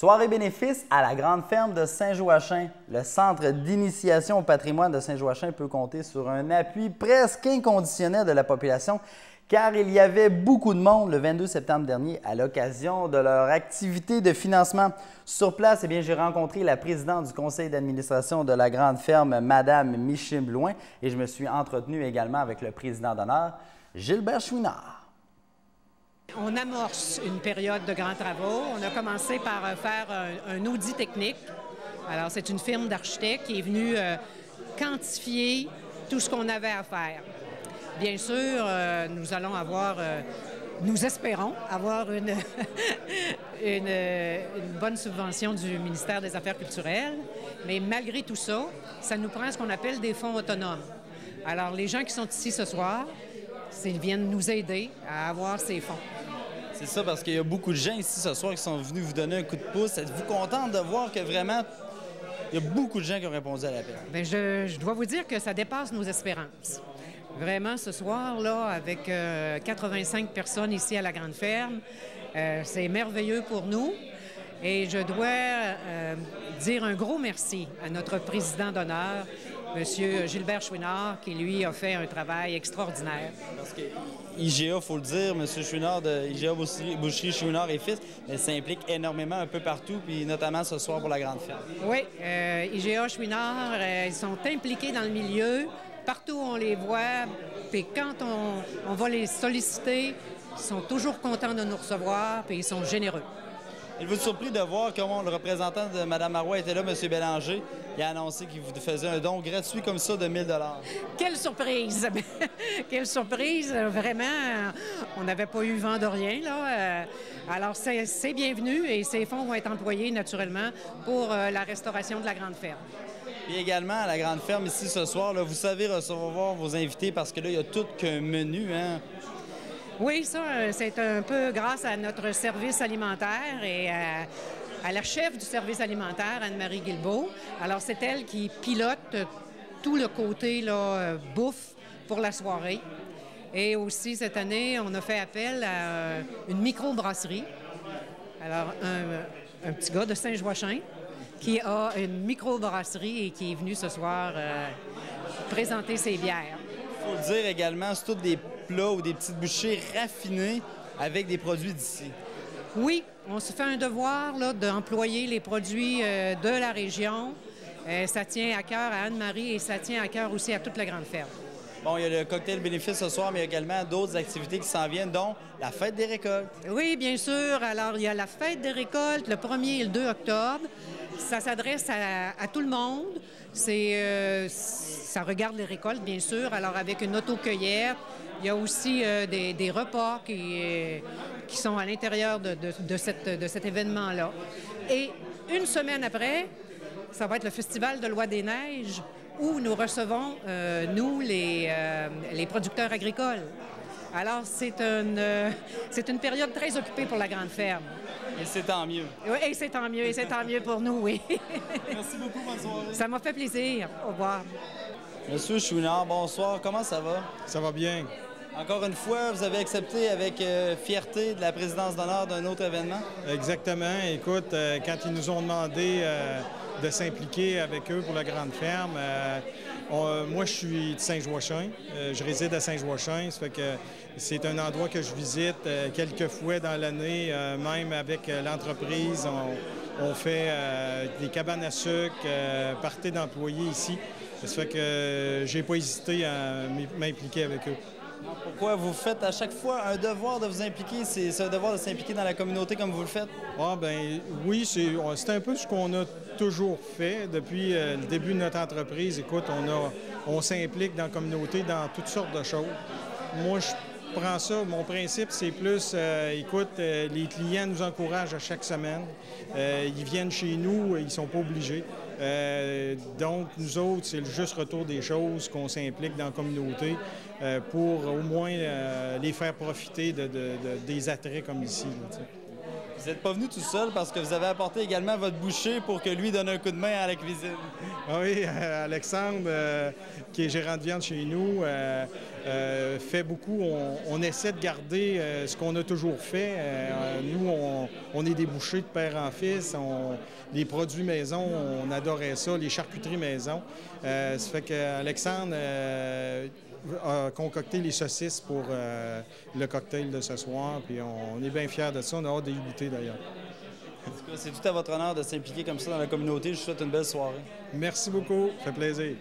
Soirée bénéfice à la Grande Ferme de Saint-Joachim. Le centre d'initiation au patrimoine de Saint-Joachim peut compter sur un appui presque inconditionnel de la population car il y avait beaucoup de monde le 22 septembre dernier à l'occasion de leur activité de financement. Sur place, j'ai rencontré la présidente du conseil d'administration de la Grande Ferme, Mme Micheline Blouin, et je me suis entretenu également avec le président d'honneur, Gilbert Chouinard. On amorce une période de grands travaux. On a commencé par faire un audit technique. Alors, c'est une firme d'architectes qui est venue quantifier tout ce qu'on avait à faire. Bien sûr, nous espérons avoir une bonne subvention du ministère des Affaires culturelles, mais malgré tout ça, ça nous prend ce qu'on appelle des fonds autonomes. Alors, les gens qui sont ici ce soir, ils viennent nous aider à avoir ces fonds. C'est ça, parce qu'il y a beaucoup de gens ici ce soir qui sont venus vous donner un coup de pouce. Êtes-vous contente de voir que vraiment, il y a beaucoup de gens qui ont répondu à l'appel? Bien, je dois vous dire que ça dépasse nos espérances. Vraiment, ce soir-là, avec 85 personnes ici à la Grande Ferme, c'est merveilleux pour nous. Et je dois dire un gros merci à notre président d'honneur, M. Gilbert Chouinard, qui, lui, a fait un travail extraordinaire. Parce que IGA, il faut le dire, M. Chouinard de IGA Boucherie Chouinard et Fils, s'implique énormément un peu partout, puis notamment ce soir pour la Grande Ferme. Oui, IGA Chouinard, ils sont impliqués dans le milieu. Partout où on les voit, puis quand on va les solliciter, ils sont toujours contents de nous recevoir, puis ils sont généreux. Il vous surpris de voir comment le représentant de Mme Marois était là, M. Bélanger. Il a annoncé qu'il vous faisait un don gratuit comme ça de 1 000 $. Quelle surprise! Quelle surprise! Vraiment, on n'avait pas eu vent de rien, là. Alors, c'est bienvenu et ces fonds vont être employés, naturellement, pour la restauration de la Grande Ferme. Puis également, à la Grande Ferme, ici, ce soir, là, vous savez recevoir vos invités parce que là, il y a tout qu'un menu, hein? Oui, ça, c'est un peu grâce à notre service alimentaire et à la chef du service alimentaire, Anne-Marie Guilbeault. Alors, c'est elle qui pilote tout le côté là, bouffe pour la soirée. Et aussi, cette année, on a fait appel à une microbrasserie. Alors, un petit gars de Saint-Joachim qui a une microbrasserie et qui est venu ce soir présenter ses bières. Il faut le dire également, c'est tous des plats ou des petites bouchées raffinées avec des produits d'ici. Oui, on se fait un devoir d'employer les produits de la région. Ça tient à cœur à Anne-Marie et ça tient à cœur aussi à toute la Grande Ferme. Bon, il y a le cocktail bénéfice ce soir, mais il y a également d'autres activités qui s'en viennent, dont la fête des récoltes. Oui, bien sûr. Alors, il y a la fête des récoltes le 1er et le 2 octobre. Ça s'adresse à tout le monde. Ça regarde les récoltes, bien sûr. Alors, avec une autocueillette, il y a aussi des repas qui sont à l'intérieur de cet événement-là. Et une semaine après, ça va être le Festival de l'Oie des Neiges, où nous recevons, nous, les producteurs agricoles. Alors, c'est une période très occupée pour la Grande Ferme. Et c'est tant mieux. Oui, et c'est tant mieux, et c'est tant mieux pour nous, oui. Merci beaucoup, bonne soirée. Ça m'a fait plaisir. Au revoir. Monsieur Chouinard, bonsoir. Comment ça va? Ça va bien. Encore une fois, vous avez accepté avec fierté de la présidence d'honneur d'un autre événement? Exactement. Écoute, quand ils nous ont demandé de s'impliquer avec eux pour la Grande Ferme, moi, je suis de Saint-Joachim. Je réside à Saint-Joachim. Ça fait que c'est un endroit que je visite quelques fois dans l'année, même avec l'entreprise. On fait des cabanes à sucre, parties d'employés ici. Ça fait que j'ai pas hésité à m'impliquer avec eux. Pourquoi vous faites à chaque fois un devoir de vous impliquer? C'est un devoir de s'impliquer dans la communauté comme vous le faites? Ah, ben oui, c'est un peu ce qu'on a toujours fait depuis le début de notre entreprise. Écoute, on s'implique dans la communauté dans toutes sortes de choses. Moi, je prends ça, mon principe, c'est plus, les clients nous encouragent à chaque semaine. Ils viennent chez nous, ils sont pas obligés. Donc, nous autres, c'est le juste retour des choses, qu'on s'implique dans la communauté pour au moins les faire profiter des attraits comme ici. Là, Vous n'êtes pas venu tout seul parce que vous avez apporté également votre boucher pour que lui donne un coup de main à la cuisine. Oui, Alexandre, qui est gérant de viande chez nous, fait beaucoup. On essaie de garder ce qu'on a toujours fait. Nous, on est des bouchers de père en fils. Les produits maison, on adorait ça, les charcuteries maison. Ça fait qu'Alexandre a concocté les saucisses pour le cocktail de ce soir. Puis on est bien fiers de ça. On a hâte d'y goûter d'ailleurs. En tout cas, c'est tout à votre honneur de s'impliquer comme ça dans la communauté. Je vous souhaite une belle soirée. Merci beaucoup. Ça fait plaisir.